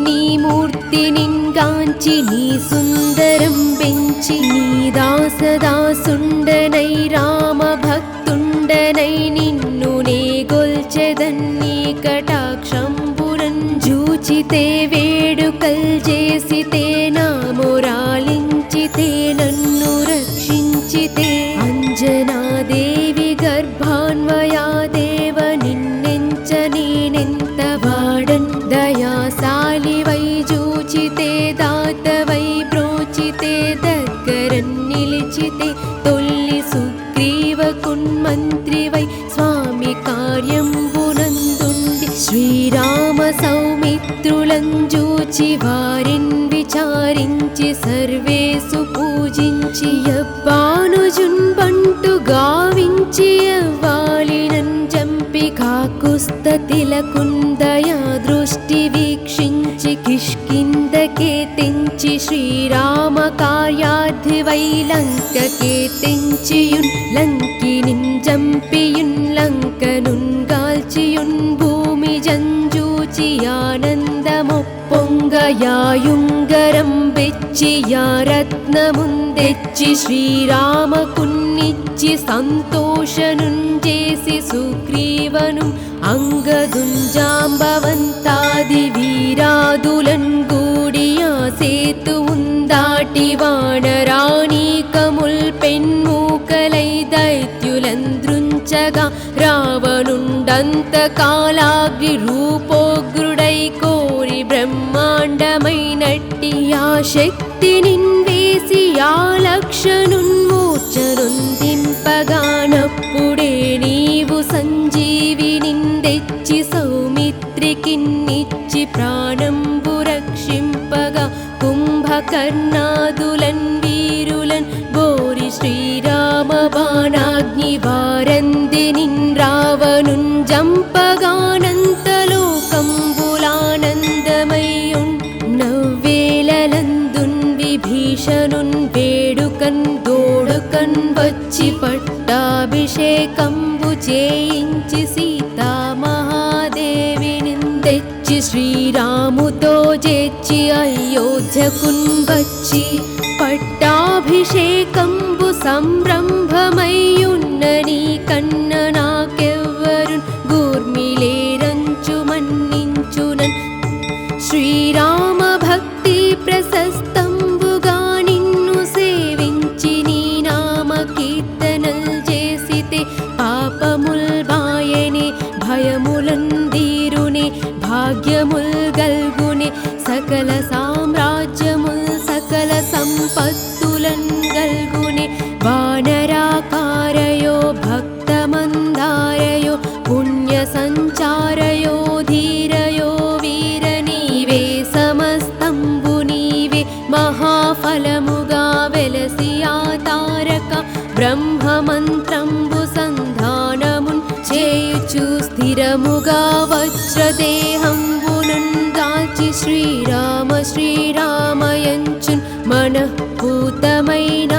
నీ మూర్తినింగాంచి నీ సుందరం పెంచి నీ దాసదాసుండనై రామ భక్తుండనై నిన్ను నే గొల్చెదన్నీ కటాక్షంబురం జూచితే వేడుకల్ చేసితే నా మొరాలించితే నన్ను రక్షించితే అంజనాదేవి గర్భాన్వయా దేవ నిన్నెంచ నేనెంత వాడన్ దయాశాలివై జూచితే దాతవై బ్రోచితే దగ్గరన్ నిలిచితే తొల్లి సుగ్రీవకున్మంత్రివై స్వామి కార్యంబునందుండి శ్రీరామ సౌమిత్రులంజూచి వారిన్ విచారించి సర్వేసు పూజించి యవ్వానుజున్ బంటు గావించి యవ్వాలినన్ జంపి కాకుస్తతిలకుందయా దృష్టి వీక్షించి కిష్కిందకే తెంచి శ్రీరామ కార్యార్థివై లంకకే తెంచియున్ లంకినిన్ జంపియున్ లంకనున్ గాల్చియున్ భూమి యాయుంగరం వెచ్చి యా రత్నముందెచ్చి శ్రీరామకున్నిచ్చి సంతోషనుంజేసి సుగ్రీవను అంగదుంజాంబవంతాది వీరాదులన్ గూడియా సేతువుందాటి వానరాణీకముల్ పెన్మూకలై దైత్యులంద్రుంచగా రావణుండంతకాలాగ్ని రూపోగ్రుడై కోరి బ్రహ్మాండమైనట్టి ఆ శక్తి నిన్వేసి ఆ లక్షనున్మూర్ఛనొందింపగానప్పుడే నీవు సంజీవి నిందెచ్చి సౌమిత్రికిన్నిచ్చి ప్రాణంబు రక్షింపగా కుంభకర్ణాదులన్ వీరులన్ గోరి శ్రీరామ బాణాగ్ని వారంది నిన్ రావనుంజంపగానంతలోకంబులానందమయ్యున్ నవ్వేలలందున్ విభీషణున్ వేడుకన్ దోడుకన్ వచ్చి పట్టాభిషేకంబు చేయించి సీతామహాదేవిని తెచ్చి శ్రీరాముతో చేర్చి అయోధ్యకున్ వచ్చి పట్టాభిషేకంబు సంరంభమయ్యున్న నీ కన్న నాకెవ్వరున్ గూర్మిలేరంచు మన్నించునన్ శ్రీరామ భక్తి ప్రశస్తంబుగా నిన్ను సేవించి నీ నామ కీర్తనల్ చేసితే పాపముల్ బాయనే భయములందీరునే భాగ్యముల్ గల్గునే సకల సామ్రాజ్యముల్ సకల సంపత్తులన్ గల్గునే వానరాకారయో భక్తమందారయో పుణ్య సంచారయో ధీరయో వీర నీవే సమస్తంబు నీవే మహాఫలముగా వెలసి ఆ తారక బ్రహ్మమంత్రంబు సంధానమున్ చేయుచు స్థిరముగా వజ్రదేహంబునున్ దాల్చి శ్రీరామ శ్రీరామయంచున్ మనఃపూతమైన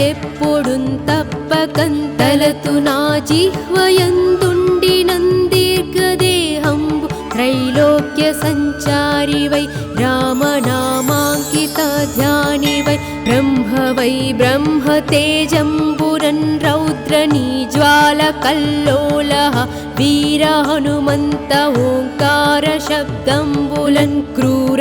ఎప్పుడున్ తప్పకంతలతు నా జిహ్వయందుండి నందీర్ఘదేహంబు త్రైలోక్య సంచారివై రామనామాంకిత ధ్యానివై బ్రహ్మవై బ్రహ్మ తేజంబురన్ రౌద్రనీ జ్వాల కల్లోలః వీర హనుమంత ఓంకార శబ్దంబులన్ క్రూర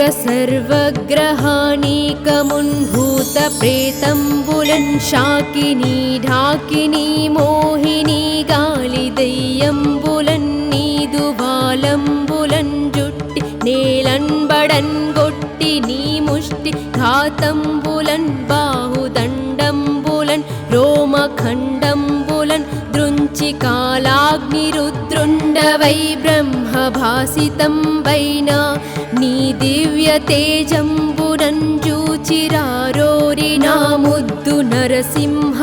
సర్వగ్రహాణీకమున్ భూత ప్రేతంబులన్ శాకినీ ఢాకినీ మోహినీ గాలి దయ్యంబులన్ నీదు బాలంబులన్ జుట్టి నేలన్బడన్ గొట్టి నీ ముష్టి ఘాతంబులన్ బాహుదండంబులన్ రోమఖండంబులన్ దృంచి కాలాగ్ని రుద్రుండవై బ్రహ్మభాసితం వైనా నీ దివ్య తేజంబునన్ జూచిరారోరి నా ముద్దు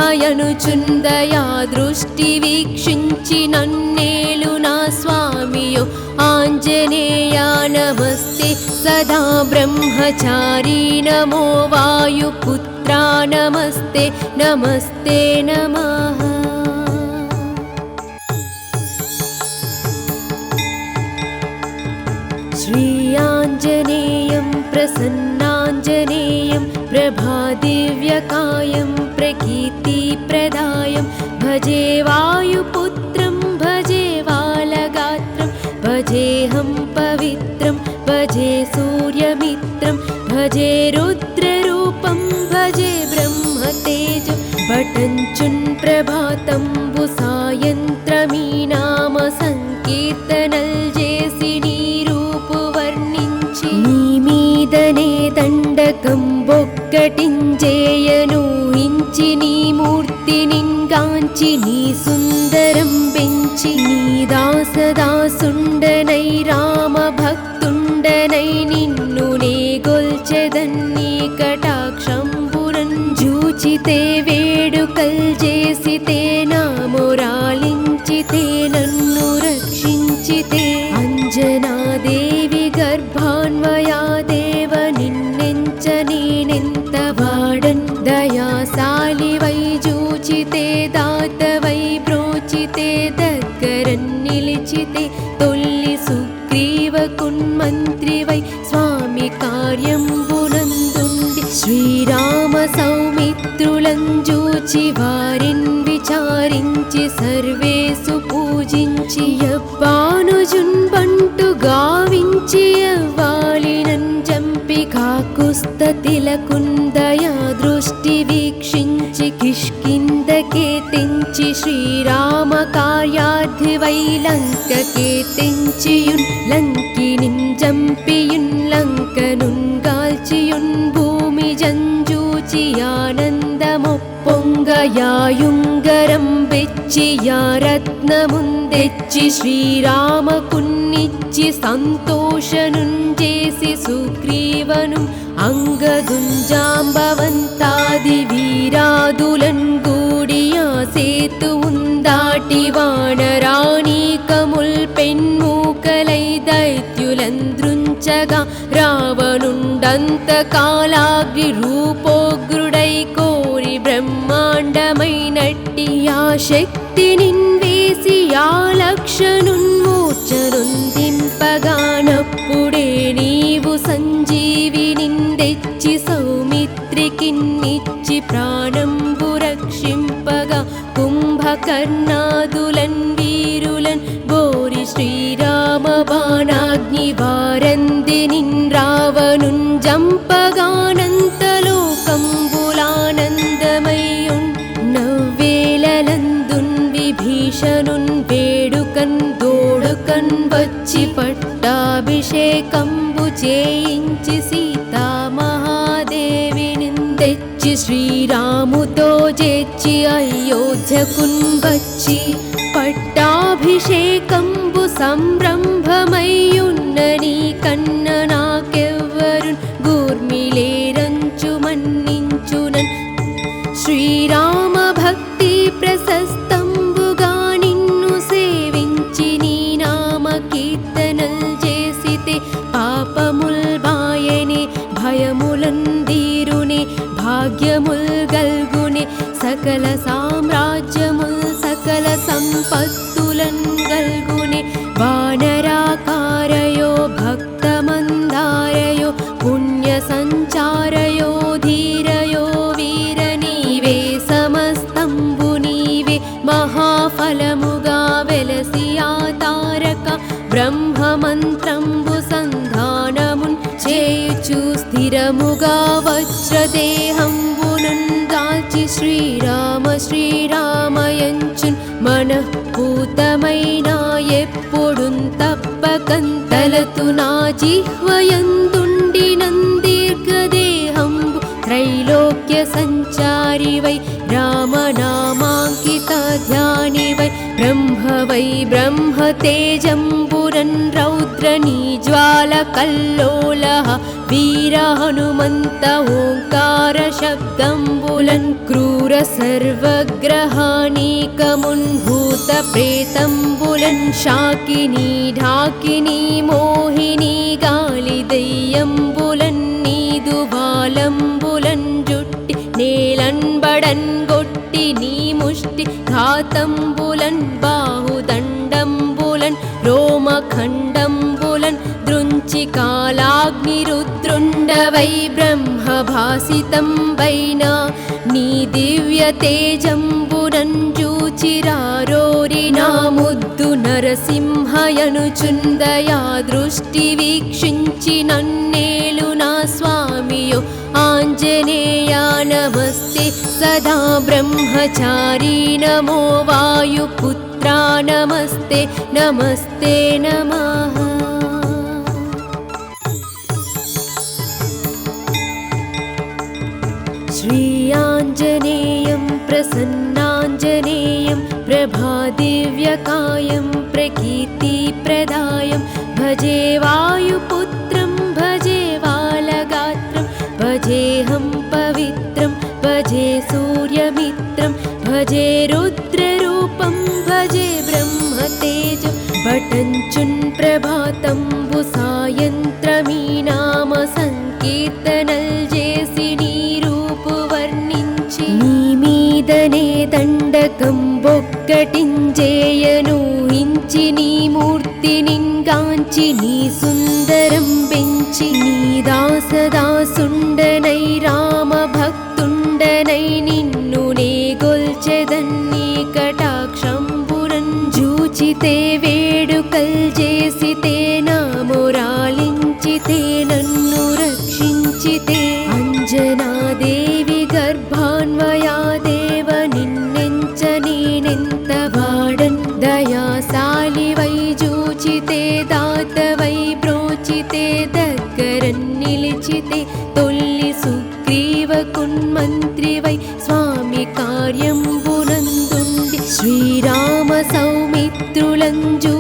నరసింహయనుచుందయా దృష్టి వీక్షించి నన్నేలు నా స్వామియో ఆంజనేయా నమస్తే సదా బ్రహ్మచారీ నమో వాయుపుత్రా నమస్తే నమస్తే నమః श्रीयाञ्जनेयं प्रसन्नाञ्जनेयं प्रभादिव्यकायं प्रकीर्तिप्रदायं भजे वायुपुत्रं भजे वालगात्रं भजेऽहं पवित्रं भजे सूर्यमित्रं भजे रुद्ररूपं भजे ब्रह्मतेजं पठञ्चुन् प्रभातंबु सायन्त्रमी नाम संकीर्तनल् जेसि నీ మీదనే దండకం బొక్కటించేయను హించి నీ మూర్తి నింగాంచి నీ సుందరం పెంచి నీ దాసదాసుండనై రామ భక్తుండనై నిన్ను నే గొల్చెదన్ని కటాక్షంబురన్ జూచితే వేడుకల్ చేసితే నా మొరాలించితే నన్ను రక్షించితే అంజనాదేవి గర్భాన్వయా దేవ నిన్నెంచ నేనెంత వాడన్ దయాశాలివై జూచితే దాతవై బ్రోచితే దగ్గరన్ నిలిచితే తొల్లి సుగ్రీవ కున్మంత్రివై స్వామి కార్యం శ్రీరామ సౌమిత్రులంజూచి వారిన్ విచారించి సర్వేసు పూజించి యవ్వానుజున్ బంటు గావించి యవ్వాలినన్ జంపి కాకుస్త తిలకుందయా దృష్టి వీక్షించి కిష్కిందకే తెంచి శ్రీరామ కార్యార్థి వై లంకకే తెంచియున్ లంకినిన్ జంపియున్ లంకనున్ గాల్చియున్ భూమి జంజూచి ఆనందమొప్పొంగయాయుంగరం బెచ్చి యా రత్నముందెచ్చి శ్రీరామకున్నిచ్చి సంతోషనున్ చేసి సుగ్రీవను అంగదుంజాంబవంతాది వీరాదులన్ గూడియా సేతువుందాటి వానరాణీకముల్ పెన్మూకలై దైత్యులంద్రుంచగా రావణుండంతకాలాగ్ని రూపోగ్రుడై కోరి బ్రహ్మాండమైనట్టి ఆ శక్తినిన్ వేసి ఆ లక్షనున్మూర్ఛనుందింపగానప్పుడే నీవు సంజీవినిందెచ్చి సౌమిత్రికిన్నిచ్చి ప్రాణంబు రక్షింపగా కుంభకర్ణాదులన్ వీరులన్ బోరి శ్రీరామ బాణాగ్ని వారందినిన్ రావణున్ జంపగానంతలోకంబులానందమయ్యున్ నవ్వేలలందున్ విభీషణున్ వేడుకన్ దోడుకన్ వచ్చి పట్టాభిషేకంబు చేయించి సీతామహాదేవినిన్ తెచ్చి శ్రీరాముతో చేర్చి అయోధ్యకున్ వచ్చి పట్టాభిషేకంబు సంరంభమయ్యున్న నీ కన్న నాకెవ్వరున్ గూర్మిలేరంచు మన్నించునన్ శ్రీరామ భక్తి ప్రశస్తంబుగా నిన్ను సేవించి నీ నామ కీర్తనల్ చేసితే పాపముల్ బాయనే భయములందీరునే భాగ్యముల్ గల్గునే సకల సామ్రాజ్యముల్ సకల సంపత్తులన్ గల్గునే వానరాకారయో భక్తమందారయో పుణ్య సంచారయో ధీరయో వీర నీవే సమస్తంబు నీవే మహాఫలముగా వెలసి ఆ తారక బ్రహ్మమంత్రంబు సంధానమున్ చేయుచు స్థిరముగా వజ్రదేహంబునన్ దాల్చి శ్రీరామ శ్రీరామయంచున్ మనఃపూతమైన ఎప్పుడున్ తప్పకంతలతు నా జిహ్వయందుండినన్ దీర్ఘదేహంబు త్రైలోక్య సంచారి వై రామనామాంకిత ధ్యాని వై బ్రహ్మ తేజంబురన్ రౌద్ర నీజ్వాల కల్లోలః వీర హనుమంత ఓంకార శబ్దంబులన్ క్రూర సర్వగ్రహాణీకమున్ భూత ప్రేతంబులన్ శాకినీ ఢాకినీ మోహినీ గాలి దెయ్యంబులన్ నీదు బాలంబులన్ జుట్టి నేలన్ బడన్ గొట్టి నీ ముష్టి ఘాతంబులన్ బాహుదండంబులన్ రోమఖండంబులన్ దృంచి కాలాగ్ని రుద్రుండవై బ్రహ్మభాసితం వైనా నీ దివ్య తేజంబునన్ జూచిరారోరి నా ముద్దు నరసింహయనుచుందయా దృష్టి వీక్షించి నన్నేలు నా స్వామియో ఆంజనేయా నమస్తే సదా బ్రహ్మచారీ నమో వాయుపుత్రా నమస్తే నమస్తే నమః. श्रीयाञ्जनेयं प्रसन्नाञ्जनेयं प्रभादिव्यकायं प्रकीर्तिप्रदायं भजे वायुपुत्रं भजे बालगात्रं भजेऽहं पवित्रं भजे सूर्यमित्रं भजे रुद्ररूपं भजे ब्रह्मतेजं भटञ्चुन् प्रभातंबु सायन्त्रमी नाम संकीर्तनल जेसि నీ మీదనే దండకం బొక్కటించేయనూహించి నీ మూర్తినింగాంచి నీ సుందరం పెంచి నీ దాసదాసుండనై రామ వైజూచితే అంజనాదేవి గర్భాన్వయా దేవ నిన్నెంచ నేనెంత వాడన్ దయాశాలి వైజూచితే దాతవై బ్రోచితే దగ్గరన్ నిలిచితే తొల్లి సుగ్రీవ కున్మంత్రివై స్వామి కార్యంబునందుండి శ్రీరామ సౌమిత్రులంజూచి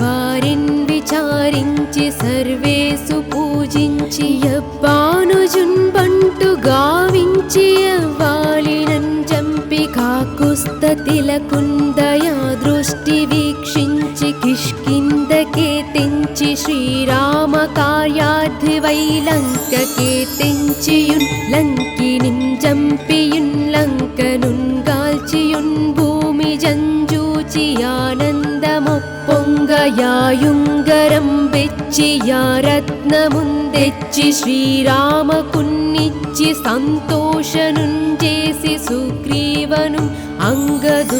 వారిన్ విచారించి సర్వేసు పూజించి యవ్వానుజున్బంటు గావించి యవ్వాలినన్ జంపి కాకుస్తతిలకుందయా దృష్టి వీక్షించి కిష్కిందకే తెంచి శ్రీరామ కార్యార్థివై లంకకే తెంచియున్ లంకినిన్ జంపియున్ లంకనున్ గాల్చియున్ భూమి జంజూచి ఆనందమొప్పొంగయాయుంగరం బెచ్చి యారత్నముందెచ్చి శ్రీరామకున్నిచ్చి సంతోషనుంజేసి సుగ్రీవను అంగదుంజాంబవంతాది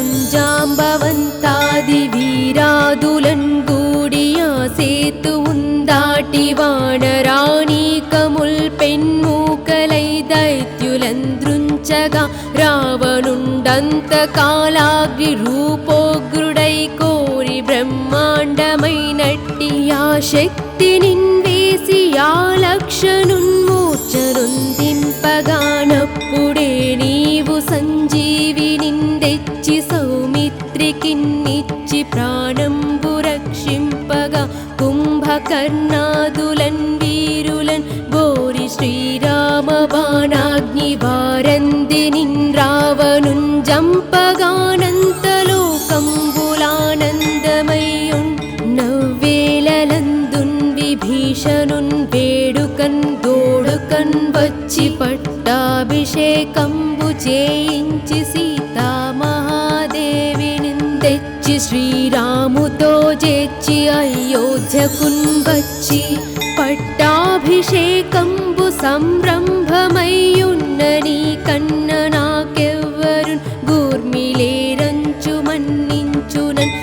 వీరాదులన్ గూడియా సేతువుందాటి వానరాణీకముల్ పెన్మూకలై దైత్యులంద్రుంచగా రావణుండంతకాలాగ్ని రూపోగ్రుడై కోరి బ్రహ్మాండమైనట్టి ఆ శక్తి నిన్వేసి ఆ లక్షనున్మూర్చనుందింపగానప్పుడే నీవు సంజీవి నిందెచ్చి సౌమిత్రికిన్నిచ్చి ప్రాణంబు రక్షింపగా కుంభకర్ణాదులన్ వీరులన్ బోరి శ్రీరామ బాణాగ్ని వారంది నిన్ రావణున్ జంపగానంతలోకంబులానందమయ్యున్ నవ్వేలలందున్ విభీషణున్ వేడుకన్ దోడుకన్ వచ్చి పట్టాభిషేకంబు చేయించి సీతామహాదేవిని తెచ్చి శ్రీరాముతో చేర్చి అయోధ్యకున్ వచ్చి పట్టాభిషేకంబు సంరంభమయ్యున్న నీ కన్న నాకెవ్వరున్ గూర్మిలేరంచు మన్నించునన్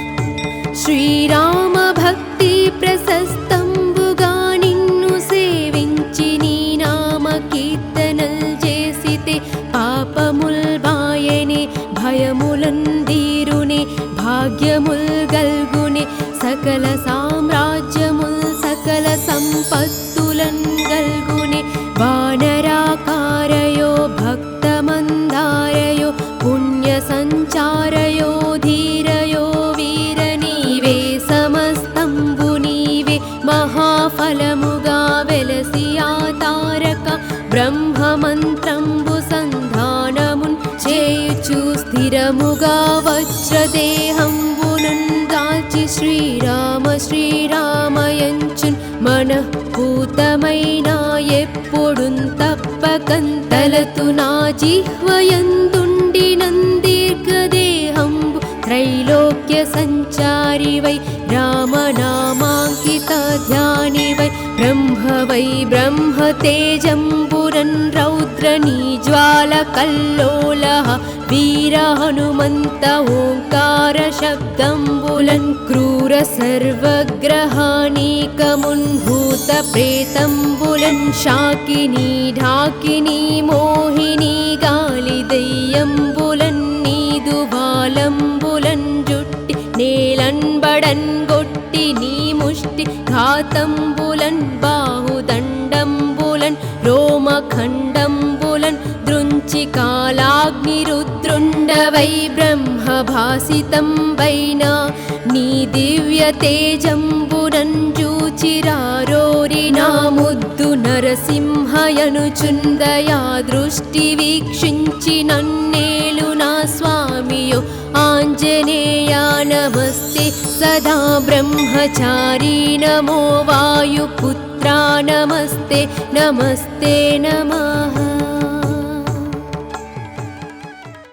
శ్రీరామ భక్తి ప్రశస్తంబుగా నిన్ను సేవించి నీ నామ కీర్తనల్ చేసితే పాపముల్ బాయనే భయములందీరునే భాగ్యముల్ గల్గునే సకల సామ్రాజ్యముల్ సకల సంపత్తులన్ గల్గునే వానరాకారయో భక్తమందారయో పుణ్య సంచారయో ధీరయో వీర నీవే సమస్తంబు నీవే మహాఫలముగా వెలసి ఆ తారక బ్రహ్మమంత్రంబు సంధానమున్ చేయుచు స్థిరముగా వజ్రదేహంబునున్ దాల్చి శ్రీరామ శ్రీరామయంచున్ మనఃపూతమైన ఎప్పుడున్ తప్పకన్ తలతు నా జిహ్వయందుండి నందీర్ఘదేహంబు త్రైలోక్య సంచారివై రామనామాంకిత ధ్యానివై బ్రహ్మవై బ్రహ్మ తేజంబురన్ రౌద్ర నీజ్వాల కల్లోలః వీర హనుమంత ఓంకార శబ్దంబులన్ క్రూర సర్వగ్రహానీకమున్ భూత ప్రేతంబులన్ శాకినీ ఢాకినీ మోహినీ గాలి దయ్యంబులన్ నీదు బాలంబులన్ జుట్టి నేలన్బడన్ గొట్టి నీ ముష్టి ఘాతంబులన్ బాహుదండంబులన్ రోమఖండంబులన్ దృంచి కాలాగ్ని రుద్రుండవై బ్రహ్మభాసితం వైనా నీ దివ్య తేజంబునన్ జూచిరారోరి నా ముద్దు నరసింహయనుచుందయా దృష్టి వీక్షించి నన్నేలు నా స్వామియో ఆంజనేయా నమస్తే సదా బ్రహ్మచారీ నమో వాయుపుత్రా నమస్తే నమస్తే నమః